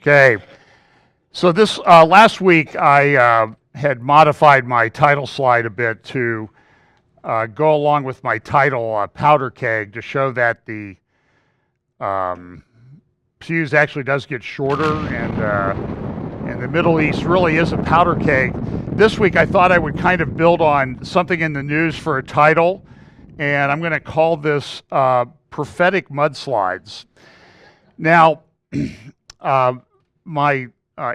Okay, so this last week I had modified my title slide a bit to go along with my title, Powder Keg, to show that the fuse actually does get shorter, and the Middle East really is a powder keg. This week I thought I would kind of build on something in the news for a title, and I'm going to call this Prophetic Mudslides. Now, my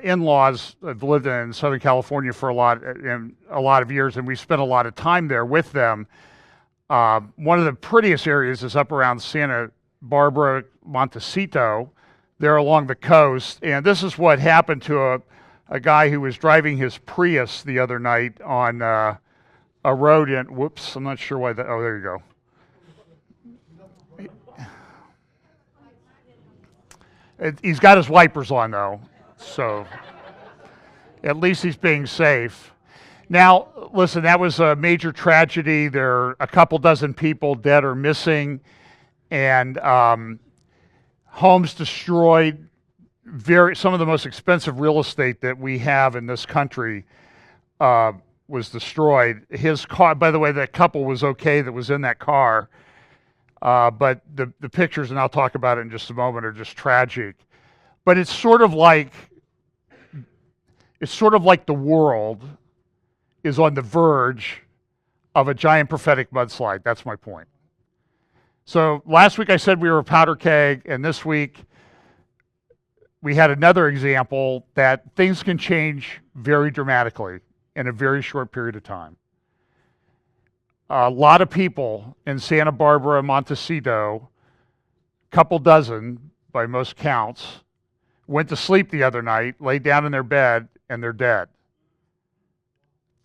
in-laws have lived in Southern California for a lot of years, and we spent a lot of time there with them. One of the prettiest areas is up around Santa Barbara, Montecito, there along the coast. And this is what happened to a guy who was driving his Prius the other night on a road in, whoops, I'm not sure why that, oh, there you go. He's got his wipers on, though, so at least he's being safe. Now, listen, that was a major tragedy. There are a couple dozen people dead or missing, and homes destroyed. Some of the most expensive real estate that we have in this country was destroyed. His car, by the way, that couple was okay that was in that car. But the pictures, and I'll talk about it in just a moment, are just tragic. But it's sort of like the world is on the verge of a giant prophetic mudslide. That's my point. So last week I said we were a powder keg, and this week we had another example that things can change very dramatically in a very short period of time. A lot of people in Santa Barbara, Montecito, couple dozen by most counts, went to sleep the other night, laid down in their bed, and they're dead.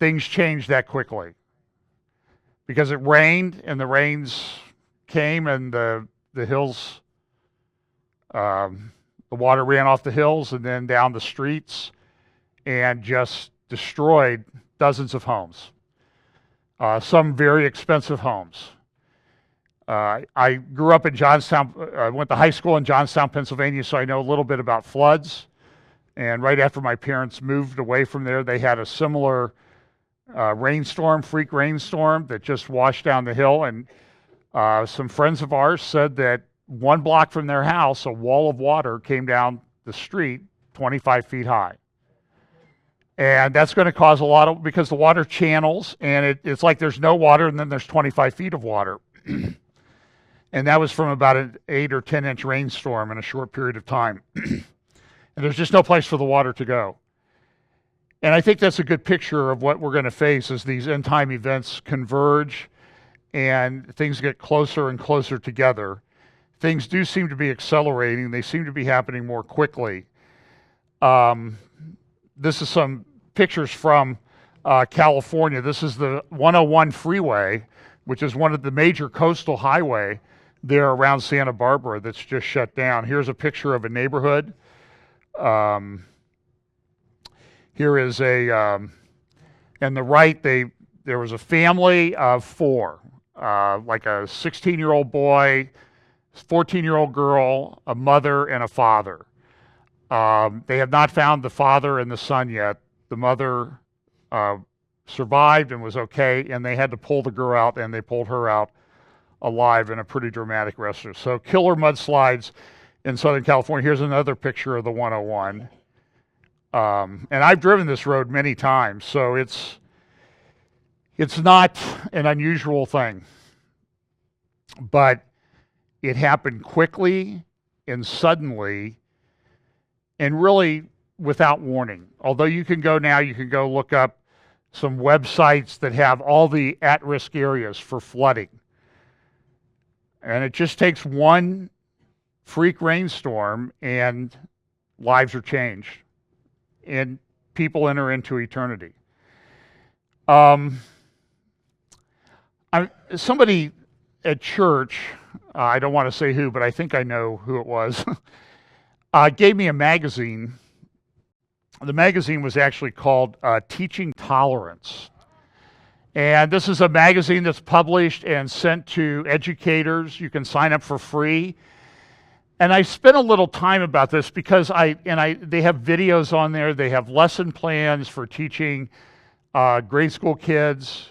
Things changed that quickly because it rained, and the rains came, and the hills, the water ran off the hills and then down the streets and just destroyed dozens of homes. Some very expensive homes. I grew up in Johnstown. I went to high school in Johnstown, Pennsylvania, so I know a little bit about floods. And right after my parents moved away from there, they had a similar freak rainstorm that just washed down the hill. And some friends of ours said that one block from their house, a wall of water came down the street 25 feet high. And that's going to cause a lot of, because the water channels, and it's like there's no water, and then there's 25 feet of water. And that was from about an 8 or 10 inch rainstorm in a short period of time. And there's just no place for the water to go. And I think that's a good picture of what we're going to face as these end time events converge and things get closer and closer together. Things do seem to be accelerating. They seem to be happening more quickly. This is some pictures from California. This is the 101 freeway, which is one of the major coastal highway there around Santa Barbara that's just shut down. Here's a picture of a neighborhood. Here is on the right, there was a family of 4, like a 16-year-old boy, 14-year-old girl, a mother, and a father. They have not found the father and the son yet. The mother survived and was okay, and they had to pull the girl out, and they pulled her out alive in a pretty dramatic rescue. So killer mudslides in Southern California. Here's another picture of the 101. And I've driven this road many times, so it's not an unusual thing. But it happened quickly and suddenly, and really without warning. Although you can go look up some websites that have all the at-risk areas for flooding. And it just takes one freak rainstorm and lives are changed. And people enter into eternity. Somebody at church, I don't want to say who, but I think I know who it was, gave me a magazine. The magazine was actually called Teaching Tolerance. And this is a magazine that's published and sent to educators. You can sign up for free. And I spent a little time about this because they have videos on there. They have lesson plans for teaching grade school kids,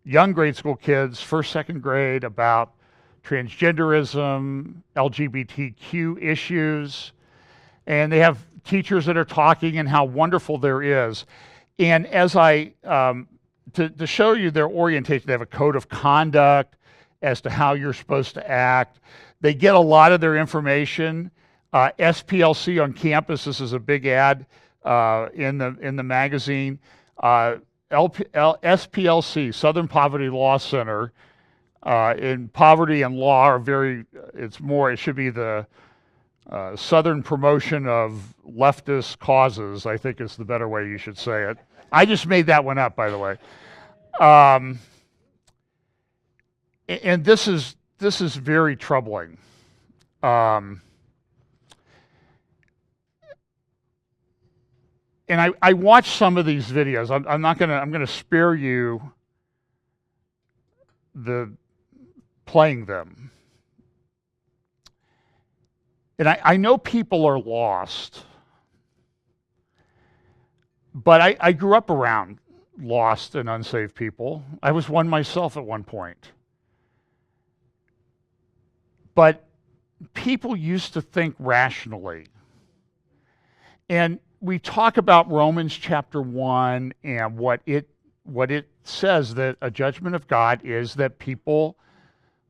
young grade school kids, first, second grade, about transgenderism, LGBTQ issues. And they have teachers that are talking and how wonderful there is. And as to show you their orientation, they have a code of conduct as to how you're supposed to act. They get a lot of their information. SPLC on campus, this is a big ad in the magazine. SPLC, Southern Poverty Law Center, in poverty and law are it should be the Southern promotion of leftist causes, I think is the better way you should say it. I just made that one up, by the way. And this is very troubling. And I watched some of these videos. I'm going to spare you the playing them. And I know people are lost, but I grew up around lost and unsaved people. I was one myself at one point. But people used to think rationally. And we talk about Romans chapter 1 and what it says, that a judgment of God is that people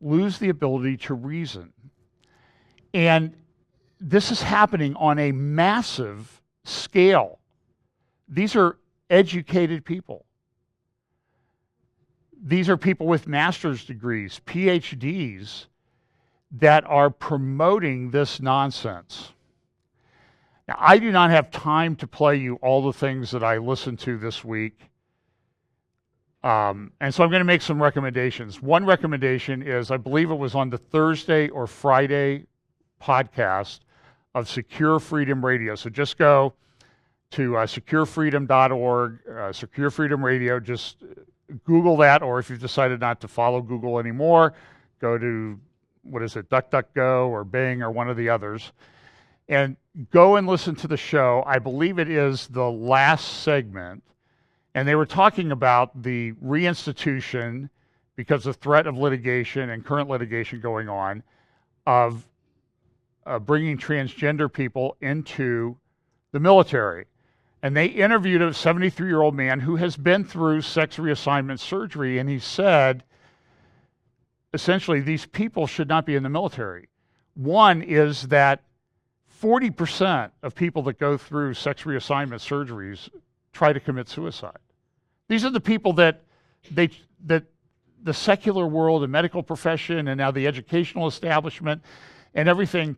lose the ability to reason. And this is happening on a massive scale. These are educated people. These are people with master's degrees, PhDs, that are promoting this nonsense. Now, I do not have time to play you all the things that I listened to this week. And so I'm going to make some recommendations. One recommendation is, I believe it was on the Thursday or Friday podcast of Secure Freedom Radio. So just go to securefreedom.org, Secure Freedom Radio. Just Google that, or if you've decided not to follow Google anymore, go to, DuckDuckGo or Bing or one of the others, and go and listen to the show. I believe it is the last segment, and they were talking about the reinstitution, because of threat of litigation and current litigation going on, of bringing transgender people into the military. And they interviewed a 73-year-old man who has been through sex reassignment surgery, and he said, essentially, these people should not be in the military. One is that 40% of people that go through sex reassignment surgeries try to commit suicide. These are the people that the secular world, the medical profession, and now the educational establishment and everything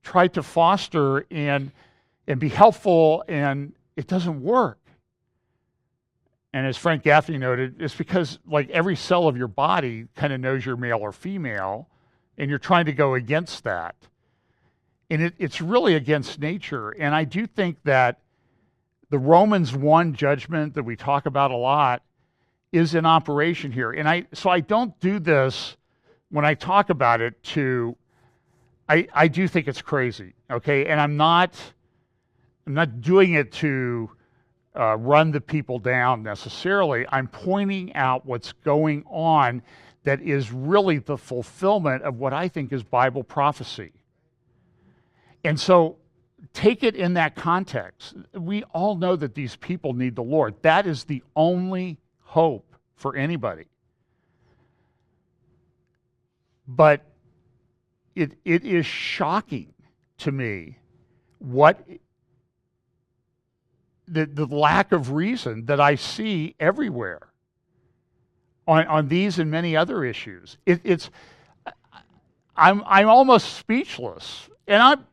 tried to foster and be helpful, and it doesn't work. And as Frank Gaffney noted, it's because like every cell of your body kind of knows you're male or female, and you're trying to go against that. And it's really against nature. And I do think that the Romans 1 judgment that we talk about a lot is in operation here. And so I don't do this when I talk about it I do think it's crazy, okay? And I'm not doing it to run the people down necessarily. I'm pointing out what's going on that is really the fulfillment of what I think is Bible prophecy. And so take it in that context. We all know that these people need the Lord. That is the only hope for anybody. But it is shocking to me what the lack of reason that I see everywhere on these and many other issues. I'm almost speechless, and I'm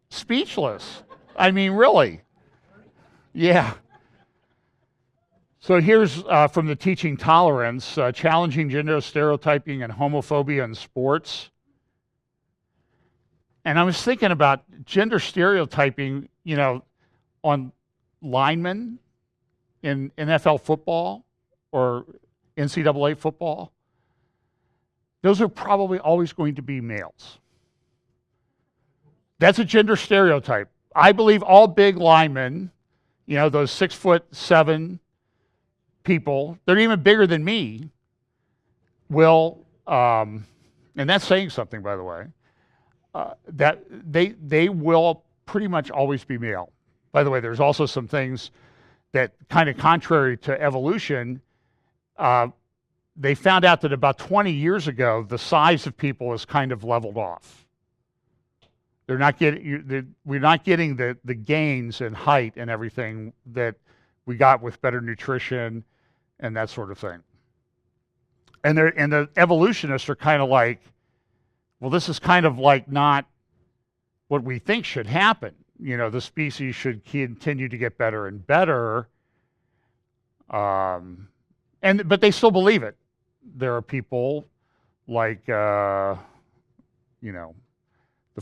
speechless. I mean, really. Yeah. So here's from the Teaching Tolerance, challenging gender stereotyping and homophobia in sports. And I was thinking about gender stereotyping, on linemen in NFL football or NCAA football. Those are probably always going to be males. That's a gender stereotype. I believe all big linemen, those 6'7" people, they're even bigger than me, will, and that's saying something, by the way, that they will pretty much always be male. By the way, there's also some things that kind of contrary to evolution, they found out that about 20 years ago, the size of people is kind of leveled off. We're not getting the gains in height and everything that we got with better nutrition and that sort of thing. And the evolutionists are kind of like, well, this is kind of like not what we think should happen. The species should continue to get better and better. But they still believe it. There are people like, the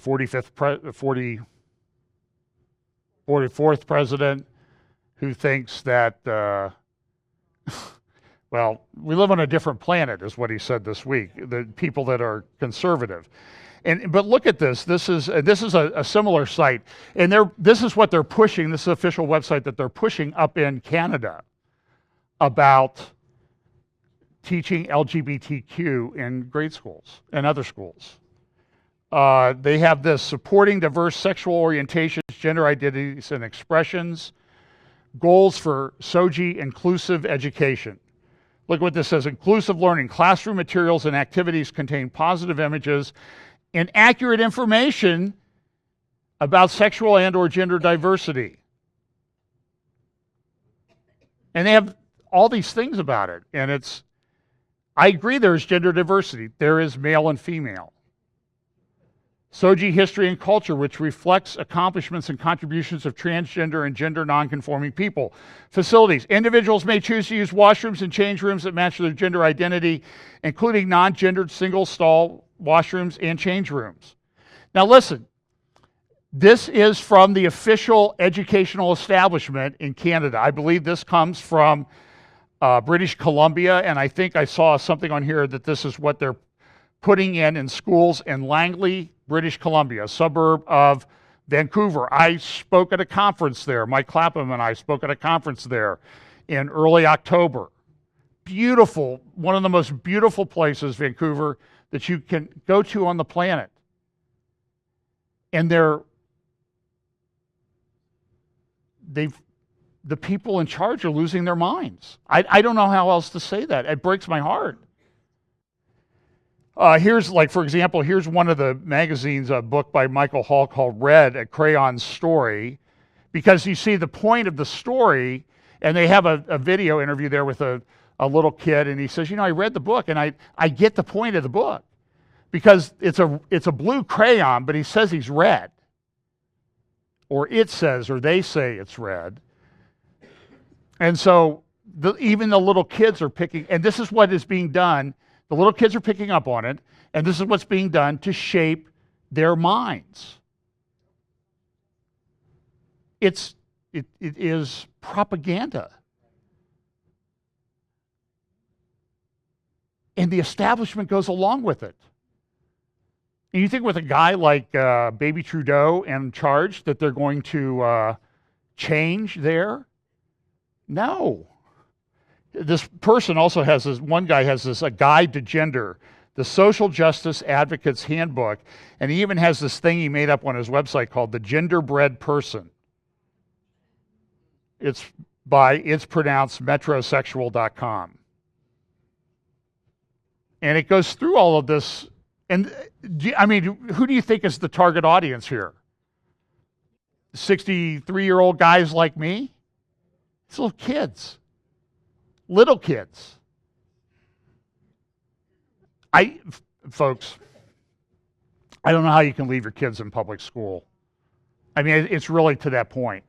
44th president who thinks that, well, we live on a different planet, is what he said this week. The people that are conservative. But look at this. This is a similar site, and this is what they're pushing. This is the official website that they're pushing up in Canada about teaching LGBTQ in grade schools and other schools. They have this: supporting diverse sexual orientations, gender identities, and expressions. Goals for SOGI inclusive education. Look what this says: inclusive learning. Classroom materials and activities contain positive images and accurate information about sexual and/or gender diversity. And they have all these things about it. And I agree there is gender diversity. There is male and female. SOGI history and culture, which reflects accomplishments and contributions of transgender and gender nonconforming people. Facilities. Individuals may choose to use washrooms and change rooms that match their gender identity, including non-gendered single-stall washrooms and change rooms. Now listen, this is from the official educational establishment in Canada. I believe this comes from British Columbia, and I think I saw something on here that this is what they're putting in schools in Langley, British Columbia, a suburb of Vancouver. I spoke at a conference there. Mike Clapham and I spoke at a conference there in early October. Beautiful, one of the most beautiful places, Vancouver, that you can go to on the planet. And the people in charge are losing their minds. I don't know how else to say that. It breaks my heart. Here's, for example, here's one of the magazines, a book by Michael Hall called Red, A Crayon Story, because you see the point of the story, and they have a video interview there with a little kid, and he says, I read the book, and I get the point of the book, because it's a blue crayon, but he says he's red, or it says, or they say it's red. And so even the little kids are picking, and this is what is being done. The little kids are picking up on it, and this is what's being done to shape their minds. It is propaganda. And the establishment goes along with it. And you think with a guy like Baby Trudeau in charge that they're going to change there? No. This person also has this, one guy has this, a guide to gender, the Social Justice Advocate's Handbook, and he even has this thing he made up on his website called the Genderbread Person. It's pronounced metrosexual.com. And it goes through all of this. And who do you think is the target audience here? 63-year-old guys like me? It's little kids. Little kids. Folks, I don't know how you can leave your kids in public school. It's really to that point.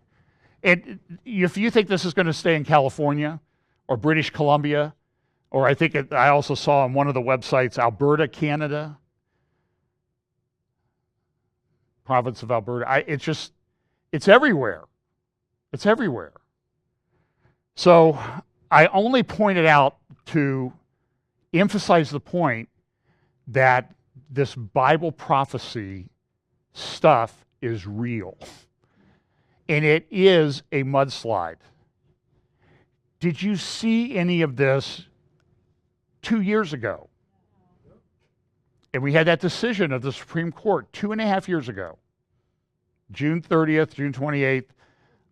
And if you think this is going to stay in California or British Columbia, or I also saw on one of the websites, Alberta, Canada, province of Alberta, it's everywhere. It's everywhere. So I only pointed out to emphasize the point that this Bible prophecy stuff is real. And it is a mudslide. Did you see any of this 2 years ago? And we had that decision of the Supreme Court 2.5 years ago. June 30th, June 28th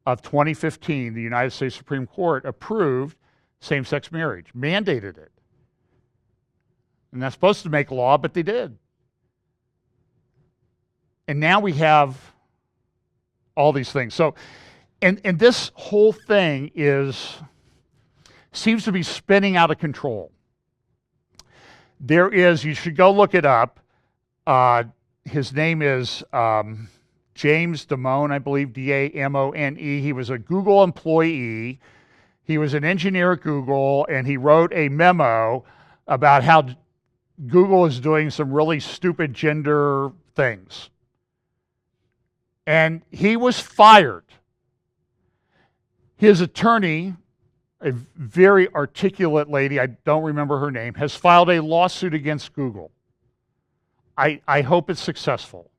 of 2015, the United States Supreme Court approved same-sex marriage, mandated it. And that's supposed to make law, but they did. And now we have all these things. So, and this whole thing seems to be spinning out of control. There is, you should go look it up. His name is James Damone, I believe, D-A-M-O-N-E. He was a Google employee. He was an engineer at Google, and he wrote a memo about how Google is doing some really stupid gender things. And he was fired. His attorney, a very articulate lady, I don't remember her name, has filed a lawsuit against Google. I hope it's successful.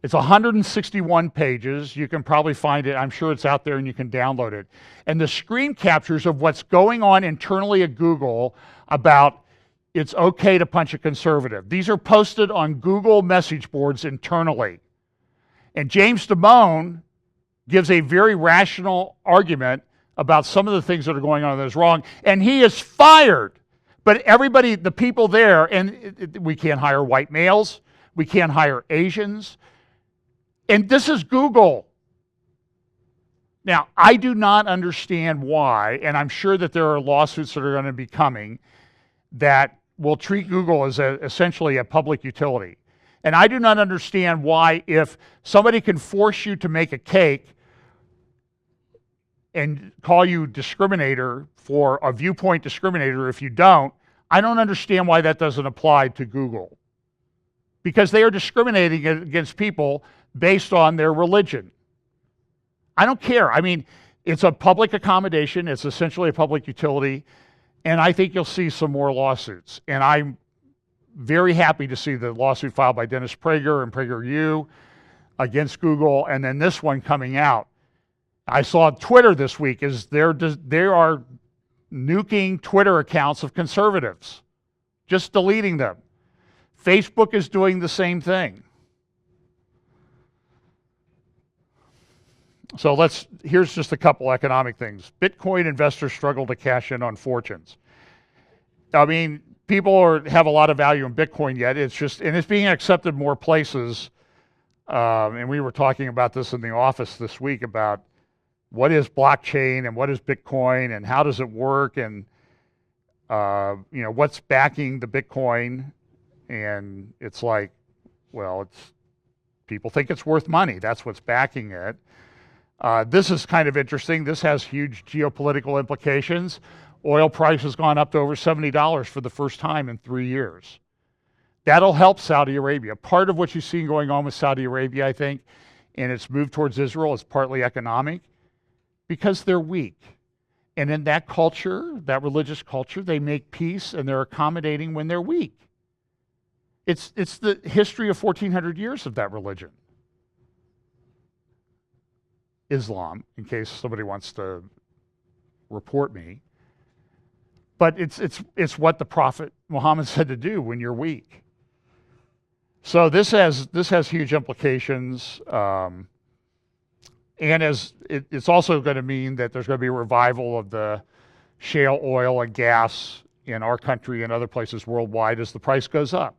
It's 161 pages. You can probably find it. I'm sure it's out there and you can download it. And the screen captures of what's going on internally at Google about it's okay to punch a conservative. These are posted on Google message boards internally. And James Damone gives a very rational argument about some of the things that are going on that is wrong, and he is fired. But everybody, the people there, and we can't hire white males, we can't hire Asians, and this is Google. Now, I do not understand why, and I'm sure that there are lawsuits that are going to be coming that will treat Google as essentially a public utility. And I do not understand why, if somebody can force you to make a cake and call you discriminator for a viewpoint discriminator if you don't, I don't understand why that doesn't apply to Google. Because they are discriminating against people based on their religion. I don't care. I mean, it's a public accommodation. It's essentially a public utility. And I think you'll see some more lawsuits. And I'm very happy to see the lawsuit filed by Dennis Prager and PragerU against Google, and then this one coming out. I saw Twitter this week is they are nuking Twitter accounts of conservatives, just deleting them. Facebook is doing the same thing. So here's just a couple economic things. Bitcoin investors struggle to cash in on fortunes. I mean, people have a lot of value in Bitcoin yet. And it's being accepted more places. And we were talking about this in the office this week about what is blockchain and what is Bitcoin and how does it work and what's backing the Bitcoin. And it's like, well, people think it's worth money. That's what's backing it. This is kind of interesting. This has huge geopolitical implications. Oil price has gone up to over $70 for the first time in 3 years. That'll help Saudi Arabia. Part of what you've seen going on with Saudi Arabia, I think, and its move towards Israel is partly economic because they're weak. And in that culture, that religious culture, they make peace and they're accommodating when they're weak. It's the history of 1,400 years of that religion. Islam, in case somebody wants to report me. But it's what the Prophet Muhammad said to do when you're weak. So this has huge implications, and it's also going to mean that there's going to be a revival of the shale oil and gas in our country and other places worldwide as the price goes up.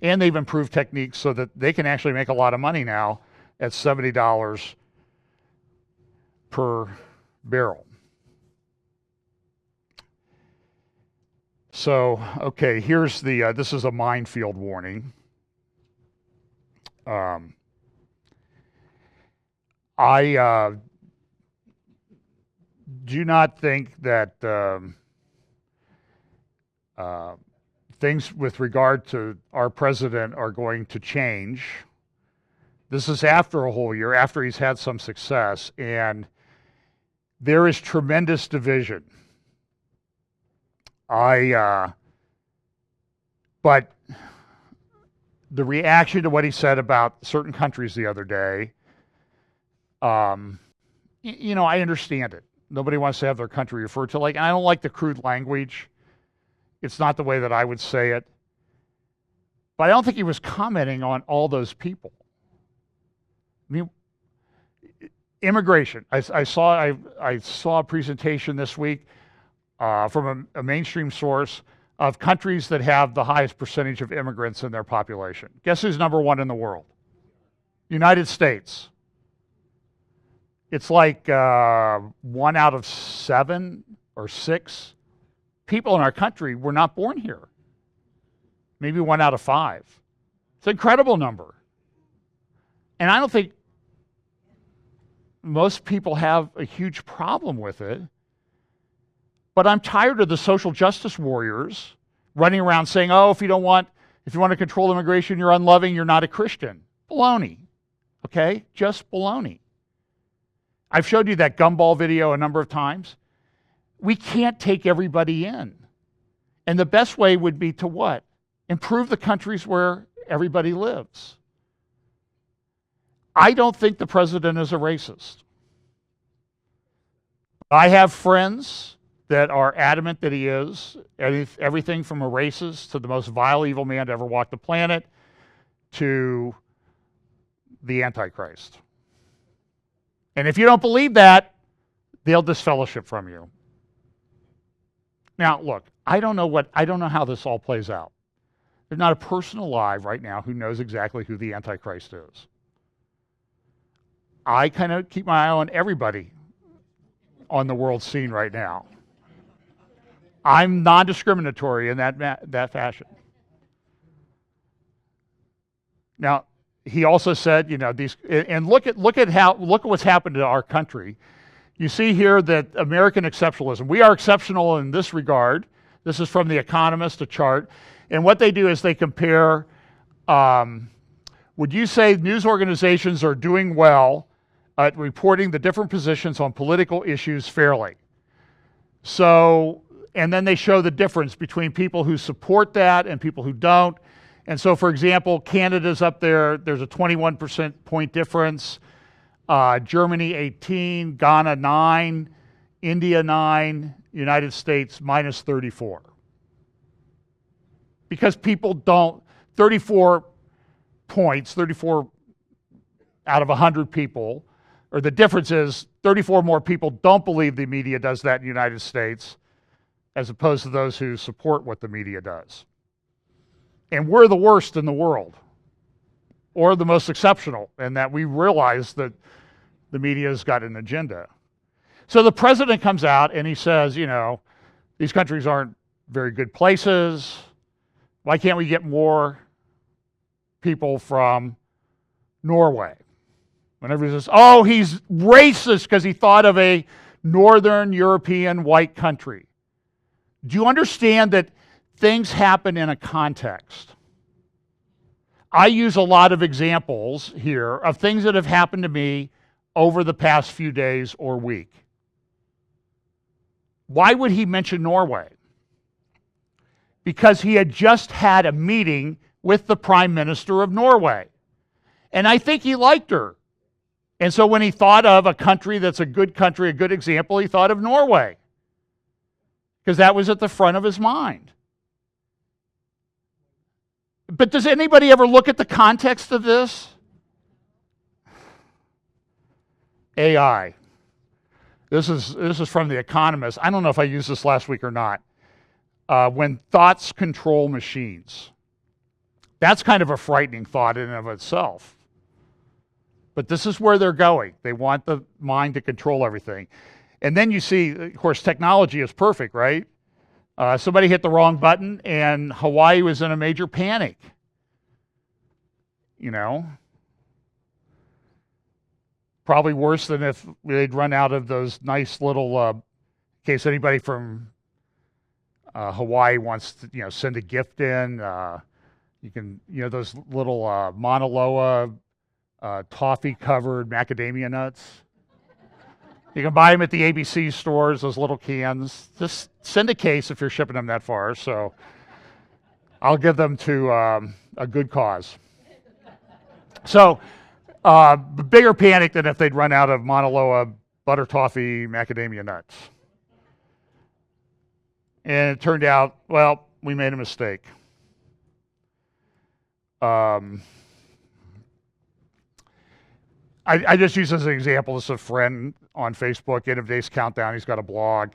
And they've improved techniques so that they can actually make a lot of money now at $70 per barrel. So, okay, here's this is a minefield warning. I do not think that things with regard to our president are going to change. This is after a whole year, after he's had some success, and there is tremendous division. But the reaction to what he said about certain countries the other day, I understand it. Nobody wants to have their country referred to like, and I don't like the crude language. It's not the way that I would say it. But I don't think he was commenting on all those people. I mean, immigration. I saw a presentation this week from a mainstream source of countries that have the highest percentage of immigrants in their population. Guess who's number one in the world? United States. It's like 1 out of 7 or 6 people in our country were not born here. Maybe 1 out of 5. It's an incredible number. And I don't think most people have a huge problem with it. But I'm tired of the social justice warriors running around saying, oh, if you want to control immigration, you're unloving, you're not a Christian. Baloney. Okay? Just baloney. I've showed you that gumball video a number of times. We can't take everybody in. And the best way would be to what? Improve the countries where everybody lives. I don't think the president is a racist. I have friends that are adamant that he is. Everything from a racist to the most vile, evil man to ever walk the planet to the Antichrist. And if you don't believe that, they'll disfellowship from you. Now, look, I don't know how this all plays out. There's not a person alive right now who knows exactly who the Antichrist is. I kind of keep my eye on everybody on the world scene right now. I'm non-discriminatory in that fashion. Now, he also said, these, and look at what's happened to our country. You see here that American exceptionalism. We are exceptional in this regard. This is from The Economist, a chart. And what they do is they compare, would you say news organizations are doing well at reporting the different positions on political issues fairly? So, and then they show the difference between people who support that and people who don't. And so, for example, Canada's up there. There's a 21% point difference. Germany 18, Ghana 9, India 9, United States minus 34. Because people don't, 34 points, 34 out of 100 people, or the difference is 34 more people don't believe the media does that in the United States as opposed to those who support what the media does. And we're the worst in the world, or the most exceptional, in that we realize that the media's got an agenda. So the president comes out and he says, these countries aren't very good places. Why can't we get more people from Norway? Whenever he says, oh, he's racist because he thought of a Northern European white country. Do you understand that things happen in a context? I use a lot of examples here of things that have happened to me over the past few days or week. Why would he mention Norway? Because he had just had a meeting with the Prime Minister of Norway. And I think he liked her. And so when he thought of a country that's a good country, a good example, he thought of Norway. Because that was at the front of his mind. But does anybody ever look at the context of this? AI. This is from The Economist. I don't know if I used this last week or not. When thoughts control machines. That's kind of a frightening thought in and of itself. But this is where they're going. They want the mind to control everything. And then you see, of course, technology is perfect, right? Somebody hit the wrong button and Hawaii was in a major panic. Probably worse than if they'd run out of those nice little, in case anybody from Hawaii wants to, send a gift in. You can, those little Mauna Loa toffee-covered macadamia nuts. You can buy them at the ABC stores, those little cans. Just send a case if you're shipping them that far. So I'll give them to a good cause. So, bigger panic than if they'd run out of Mauna Loa butter toffee macadamia nuts. And it turned out, well, we made a mistake. I just use as an example, this is a friend on Facebook, End of Days Countdown. He's got a blog.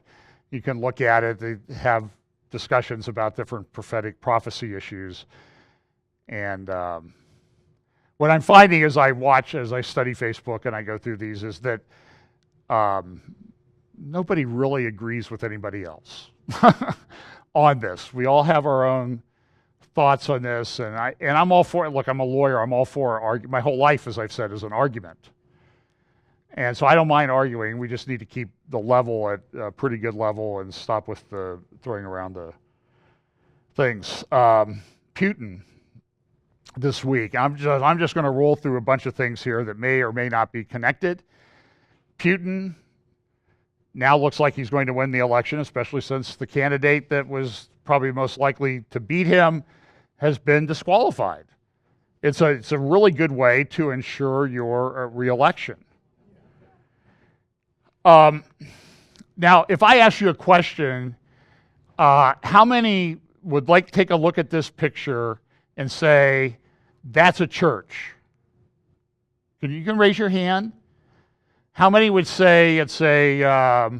You can look at it. They have discussions about different prophetic prophecy issues. And what I'm finding as I study Facebook and I go through these is that nobody really agrees with anybody else on this. We all have our own thoughts on this, and I'm all for it. Look, I'm a lawyer. I'm all for my whole life, as I've said, is an argument. And so I don't mind arguing. We just need to keep the level at a pretty good level and stop with the throwing around the things. Putin this week. I'm just going to roll through a bunch of things here that may or may not be connected. Putin now looks like he's going to win the election, especially since the candidate that was probably most likely to beat him has been disqualified. It's a really good way to ensure your reelection. Now, if I ask you a question, how many would like to take a look at this picture and say, that's a church? You can raise your hand. How many would say it's a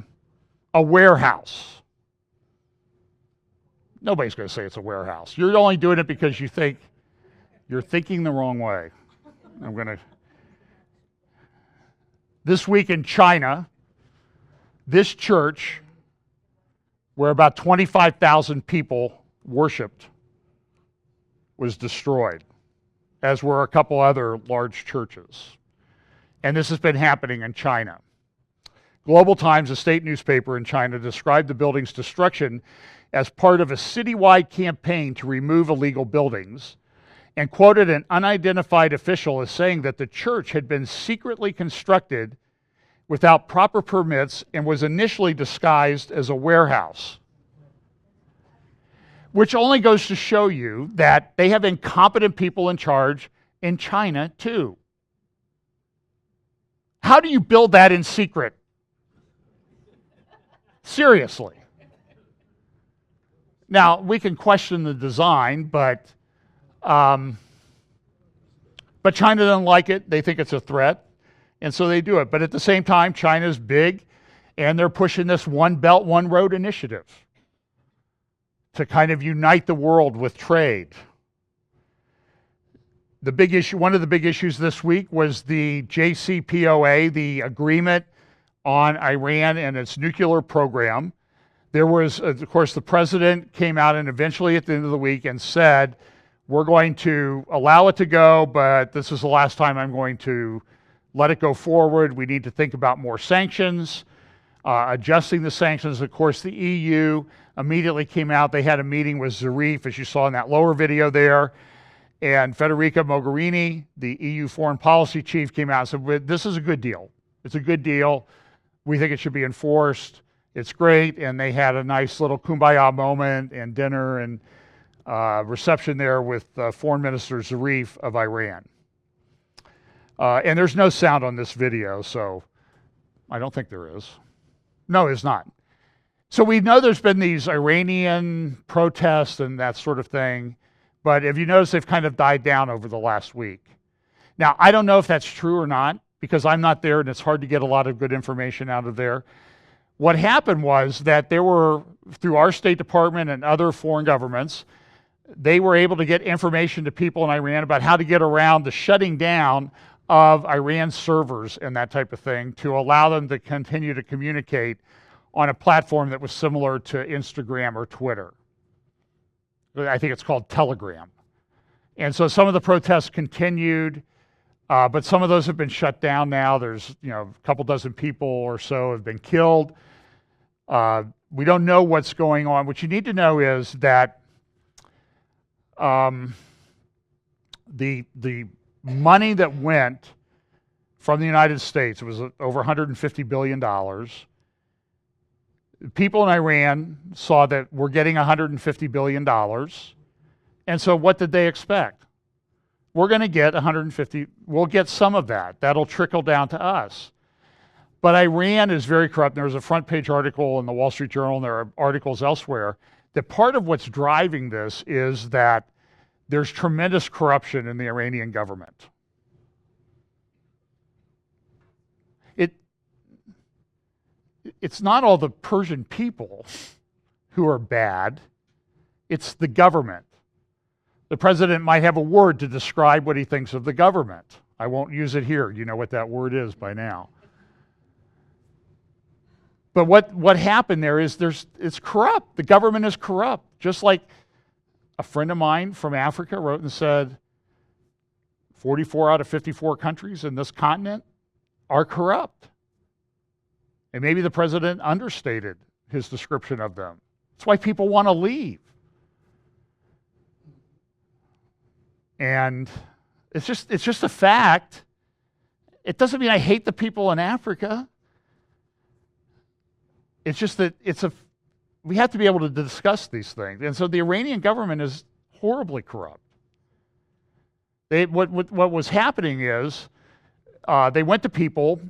warehouse? Nobody's going to say it's a warehouse. You're only doing it because you think you're thinking the wrong way. This week in China, this church, where about 25,000 people worshiped, was destroyed, as were a couple other large churches. And this has been happening in China. Global Times, a state newspaper in China, described the building's destruction as part of a citywide campaign to remove illegal buildings, and quoted an unidentified official as saying that the church had been secretly constructed without proper permits and was initially disguised as a warehouse. Which only goes to show you that they have incompetent people in charge in China too. How do you build that in secret? Seriously. Now, we can question the design, but China doesn't like it. They think it's a threat, and so they do it. But at the same time, China's big, and they're pushing this One Belt, One Road initiative to kind of unite the world with trade. The big issue, one of the big issues this week was the JCPOA, the agreement on Iran and its nuclear program. There was, of course, the president came out and eventually at the end of the week and said, we're going to allow it to go, but this is the last time I'm going to let it go forward. We need to think about more sanctions, adjusting the sanctions. Of course, the EU immediately came out. They had a meeting with Zarif, as you saw in that lower video there. And Federica Mogherini, the EU foreign policy chief, came out and said, this is a good deal. It's a good deal. We think it should be enforced. It's great. And they had a nice little kumbaya moment and dinner and reception there with Foreign Minister Zarif of Iran. And there's no sound on this video, so I don't think there is. No, it's not. So we know there's been these Iranian protests and that sort of thing. But if you notice, they've kind of died down over the last week. Now, I don't know if that's true or not, because I'm not there and it's hard to get a lot of good information out of there. What happened was that there were, through our State Department and other foreign governments, they were able to get information to people in Iran about how to get around the shutting down of Iran's servers and that type of thing to allow them to continue to communicate on a platform that was similar to Instagram or Twitter. I think it's called Telegram. And so some of the protests continued, but some of those have been shut down now. There's, a couple dozen people or so have been killed. We don't know what's going on. What you need to know is that the money that went from the United States, it was over $150 billion. People in Iran saw that we're getting $150 billion, And so what did they expect? We're going to get 150, we'll get some of that. That'll trickle down to us. But Iran is very corrupt. There was a front page article in the Wall Street Journal, and there are articles elsewhere, that part of what's driving this is that there's tremendous corruption in the Iranian government. It's not all the Persian people who are bad, it's the government. The president might have a word to describe what he thinks of the government. I won't use it here. You know what that word is by now. But what happened there is it's corrupt. The government is corrupt. Just like a friend of mine from Africa wrote and said, 44 out of 54 countries in this continent are corrupt. And maybe the president understated his description of them. That's why people want to leave. And it's just a fact. It doesn't mean I hate the people in Africa. It's just that we have to be able to discuss these things. And so the Iranian government is horribly corrupt. What was happening is they went to people,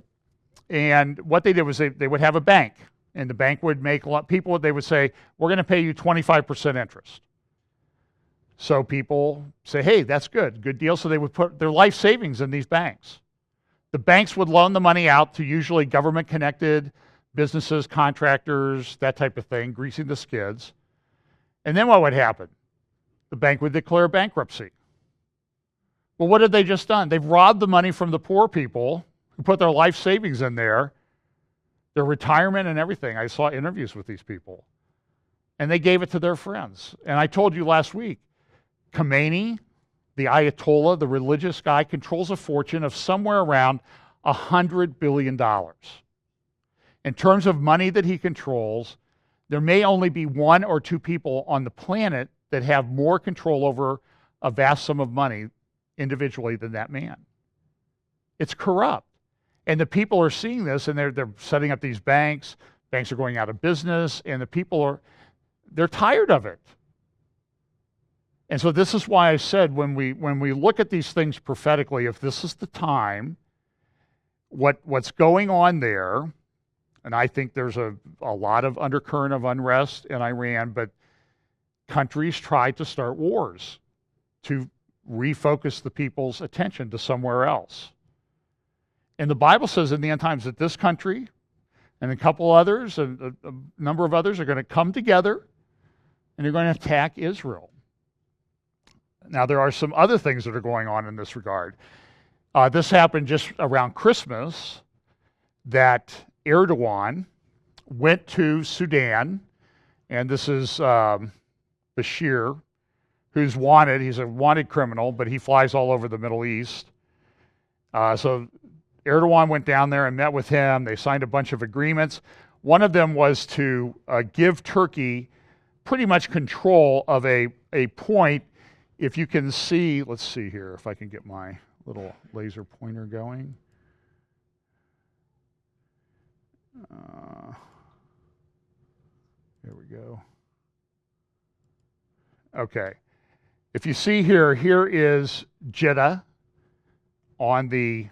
and what they did was they would have a bank, and the bank would make a lot. People, they would say, we're going to pay you 25% interest. So people say, hey, that's good deal. So they would put their life savings in these banks. The banks would loan the money out to usually government-connected businesses, contractors, that type of thing, greasing the skids. And then what would happen? The bank would declare bankruptcy. Well, what have they just done? They've robbed the money from the poor people who put their life savings in there, their retirement and everything. I saw interviews with these people. And they gave it to their friends. And I told you last week, Khomeini, the Ayatollah, the religious guy, controls a fortune of somewhere around $100 billion. In terms of money that he controls, there may only be one or two people on the planet that have more control over a vast sum of money individually than that man. It's corrupt. And the people are seeing this, and they're setting up these banks. Banks are going out of business, and the people they're tired of it. And so this is why I said when we look at these things prophetically, if this is the time, what's going on there, and I think there's a lot of undercurrent of unrest in Iran, but countries try to start wars to refocus the people's attention to somewhere else. And the Bible says in the end times that this country and a couple others, and a number of others, are going to come together and they're going to attack Israel. Now, there are some other things that are going on in this regard. This happened just around Christmas, that Erdogan went to Sudan, and this is Bashir, who's wanted. He's a wanted criminal, but he flies all over the Middle East. So Erdogan went down there and met with him. They signed a bunch of agreements. One of them was to give Turkey pretty much control of a point. If you can see, let's see here, if I can get my little laser pointer going. There we go. Okay. If you see here is Jeddah on the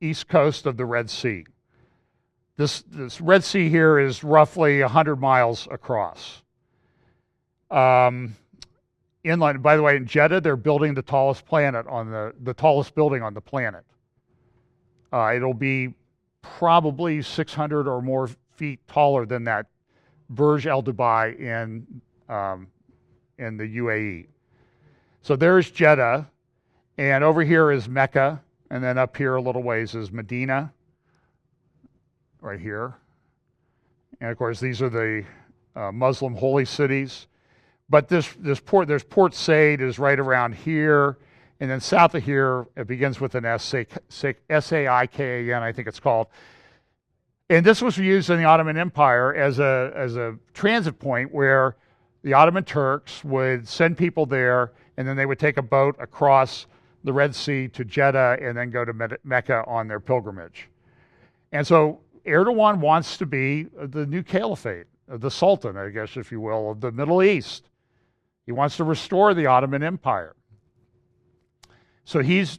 east coast of the Red Sea. This Red Sea here is roughly 100 miles across. Inland, by the way, in Jeddah, they're building the tallest planet on the tallest building on the planet. It'll be probably 600 or more feet taller than that Verge Al Dubai in the UAE. So there's Jeddah, and over here is Mecca, and then up here a little ways is Medina, right here. And of course, these are the Muslim holy cities. But there's Port Said is right around here, and then south of here it begins with an S-A-I-K-A-N, I think it's called. And this was used in the Ottoman Empire as a transit point where the Ottoman Turks would send people there, and then they would take a boat across the Red Sea to Jeddah and then go to Mecca on their pilgrimage. And so Erdogan wants to be the new caliphate, the sultan, I guess, if you will, of the Middle East. He wants to restore the Ottoman Empire. So he's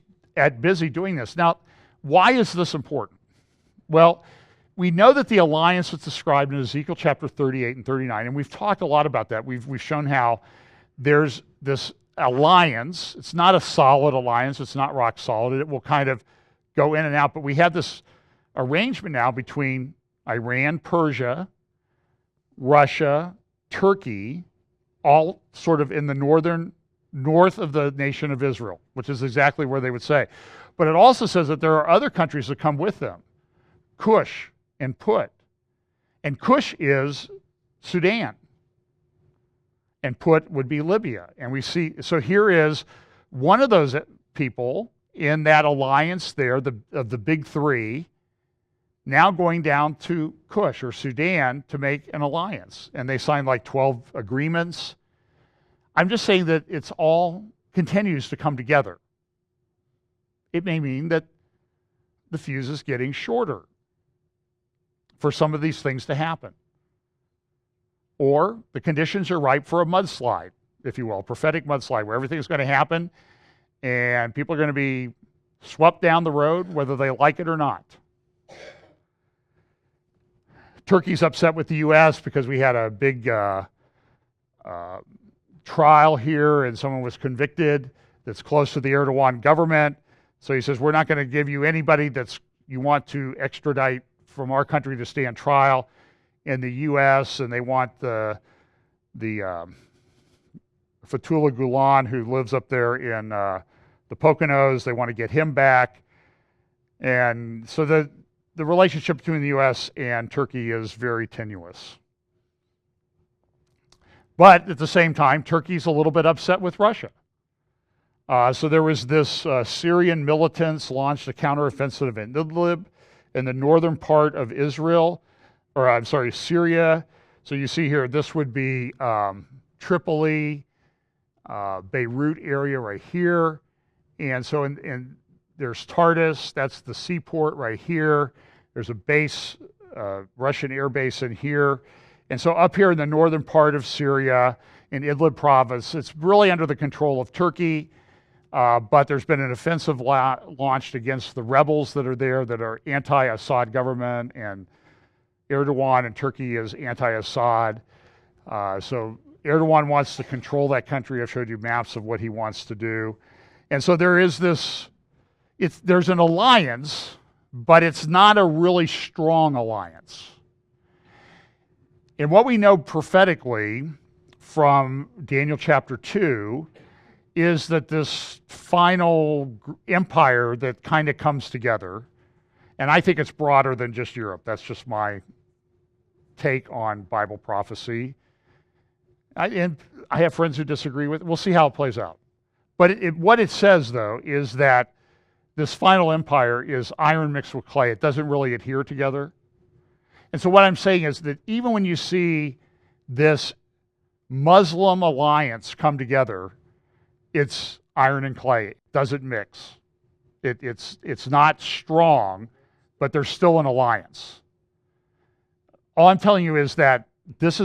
busy doing this. Now, why is this important? Well, we know that the alliance is described in Ezekiel chapter 38 and 39, and we've talked a lot about that. We've shown how there's this alliance. It's not a solid alliance. It's not rock solid. It will kind of go in and out, but we have this arrangement now between Iran, Persia, Russia, Turkey, all sort of in the north of the nation of Israel, which is exactly where they would say. But it also says that there are other countries that come with them, Cush and Put. And Cush is Sudan, and Put would be Libya. And we see, so here is one of those people in that alliance there, of the big three, now going down to Cush or Sudan to make an alliance. And they signed like 12 agreements. I'm just saying that it's all continues to come together. It may mean that the fuse is getting shorter for some of these things to happen. Or the conditions are ripe for a mudslide, if you will, a prophetic mudslide, where everything's going to happen and people are going to be swept down the road, whether they like it or not. Turkey's upset with the U.S. because we had a big trial here and someone was convicted that's close to the Erdogan government. So he says, we're not going to give you anybody that's you want to extradite from our country to stand trial in the U.S., and they want the Fethullah Golan, who lives up there in the Poconos. They want to get him back. And so the relationship between the U.S. and Turkey is very tenuous. But at the same time, Turkey's a little bit upset with Russia. So there was this Syrian militants launched a counteroffensive in Idlib in the northern part of Israel, or I'm sorry, Syria. So you see here, this would be Tripoli, Beirut area right here. And so there's Tartus, that's the seaport right here. There's a base, Russian air base in here. And so up here in the northern part of Syria, in Idlib province, it's really under the control of Turkey. But there's been an offensive launched against the rebels that are there that are anti-Assad government, and Erdogan and Turkey is anti-Assad. So Erdogan wants to control that country. I've showed you maps of what he wants to do. And so there is there's an alliance, but it's not a really strong alliance. And what we know prophetically from Daniel chapter 2 is that this final empire that kind of comes together, and I think it's broader than just Europe. That's just my take on Bible prophecy. And I have friends who disagree with it. We'll see how it plays out. But what it says, though, is that this final empire is iron mixed with clay. It doesn't really adhere together. And so what I'm saying is that even when you see this Muslim alliance come together, it's iron and clay. It doesn't mix. It's not strong, but there's still an alliance. All I'm telling you is that these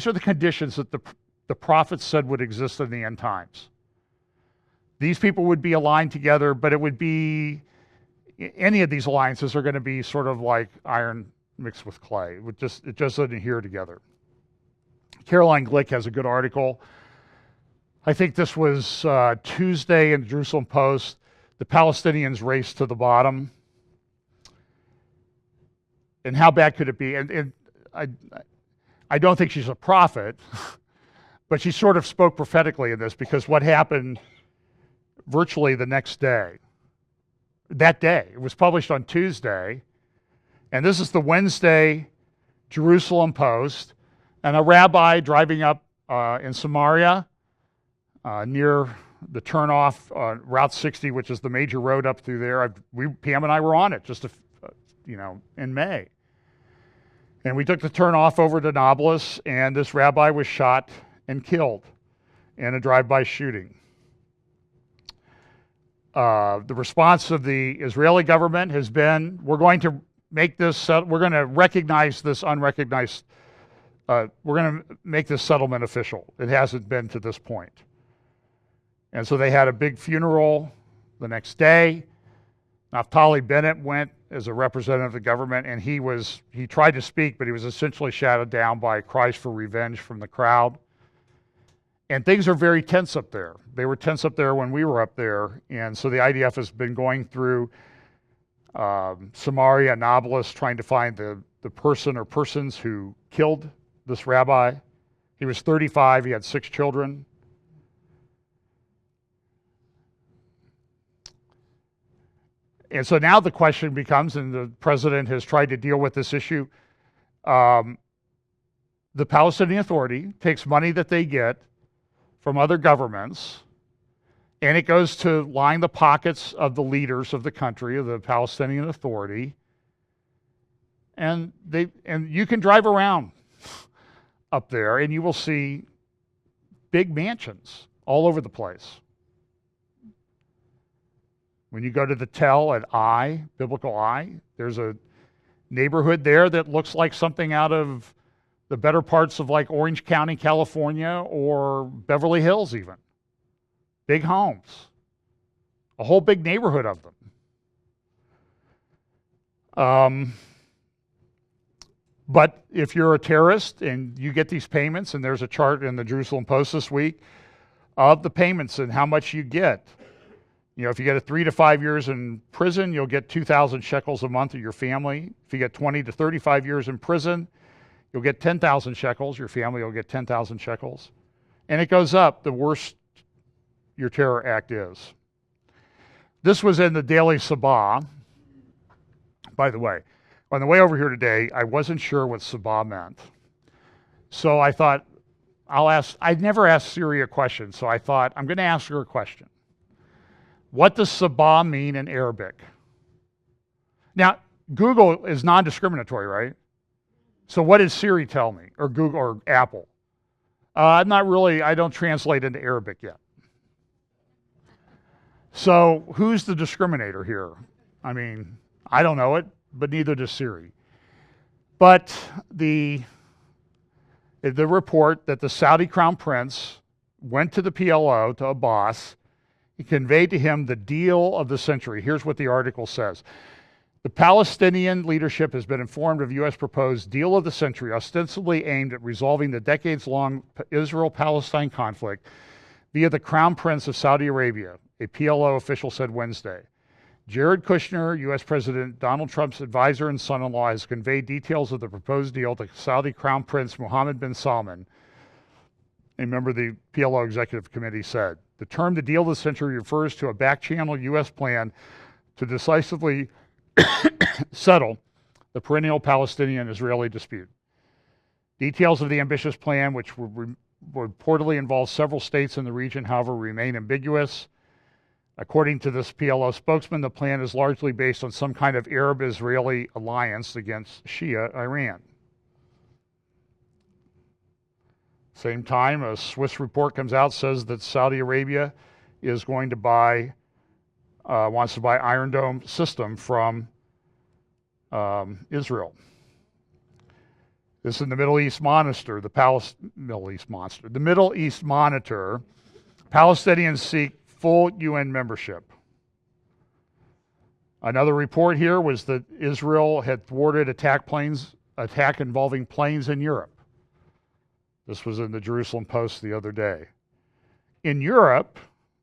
are the conditions that the prophets said would exist in the end times. These people would be aligned together, but it would be any of these alliances are going to be sort of like iron mixed with clay. It just doesn't adhere together. Caroline Glick has a good article. I think this was Tuesday in the Jerusalem Post. The Palestinians race to the bottom. And how bad could it be? And I don't think she's a prophet, but she sort of spoke prophetically in this, because what happened virtually the next day, that day, it was published on Tuesday, and this is the Wednesday Jerusalem Post, and a rabbi driving up in Samaria, near the turnoff on Route 60, which is the major road up through there. Pam and I were on it just, in May. And we took the turnoff over to Nablus, and this rabbi was shot and killed in a drive-by shooting. The response of the Israeli government has been, we're going to recognize this unrecognized we're going to make this settlement official. It hasn't been to this point. And so they had a big funeral the next day. Naftali Bennett went as a representative of the government, and he tried to speak, but he was essentially shouted down by cries for revenge from the crowd. And things are very tense up there. They were tense up there when we were up there, and so the IDF has been going through Samaria, Nablus, trying to find the person or persons who killed this rabbi. He was 35. He had 6 children. And so now the question becomes, and the president has tried to deal with this issue, the Palestinian Authority takes money that they get from other governments, and it goes to line the pockets of the leaders of the country, of the Palestinian Authority. And you can drive around up there, and you will see big mansions all over the place. When you go to the Tel at Biblical Eye, there's a neighborhood there that looks like something out of the better parts of like Orange County, California, or Beverly Hills even. Big homes. A whole big neighborhood of them. But if you're a terrorist and you get these payments, and there's a chart in the Jerusalem Post this week of the payments and how much you get. You know, if you get 3 to 5 years in prison, you'll get 2,000 shekels a month of your family. If you get 20 to 35 years in prison, you'll get 10,000 shekels. Your family will get 10,000 shekels. And it goes up the worse your terror act is. This was in the Daily Sabah. By the way, on the way over here today, I wasn't sure what Sabah meant. So I thought, I'd never asked Siri a question, so I thought, I'm going to ask her a question. What does Sabah mean in Arabic? Now, Google is non-discriminatory, right? So what did Siri tell me, or Google, or Apple? I don't translate into Arabic yet. So who's the discriminator here? I mean, I don't know it, but neither does Siri. But the report that the Saudi Crown Prince went to the PLO, to Abbas. He conveyed to him the deal of the century. Here's what the article says. The Palestinian leadership has been informed of U.S. proposed deal of the century, ostensibly aimed at resolving the decades-long Israel-Palestine conflict via the Crown Prince of Saudi Arabia, a PLO official said Wednesday. Jared Kushner, U.S. President Donald Trump's advisor and son-in-law, has conveyed details of the proposed deal to Saudi Crown Prince Mohammed bin Salman. A member of the PLO Executive Committee said. The term the deal of the century refers to a back-channel U.S. plan to decisively settle the perennial Palestinian-Israeli dispute. Details of the ambitious plan, which would reportedly involve several states in the region, however, remain ambiguous. According to this PLO spokesman, the plan is largely based on some kind of Arab-Israeli alliance against Shia Iran. Same time, a Swiss report comes out, says that Saudi Arabia is going to wants to buy Iron Dome system from Israel. This is in the Middle East Monitor, the Middle East Monitor. Palestinians seek full UN membership. Another report here was that Israel had thwarted attack involving planes in Europe. This was in the Jerusalem Post the other day. In Europe,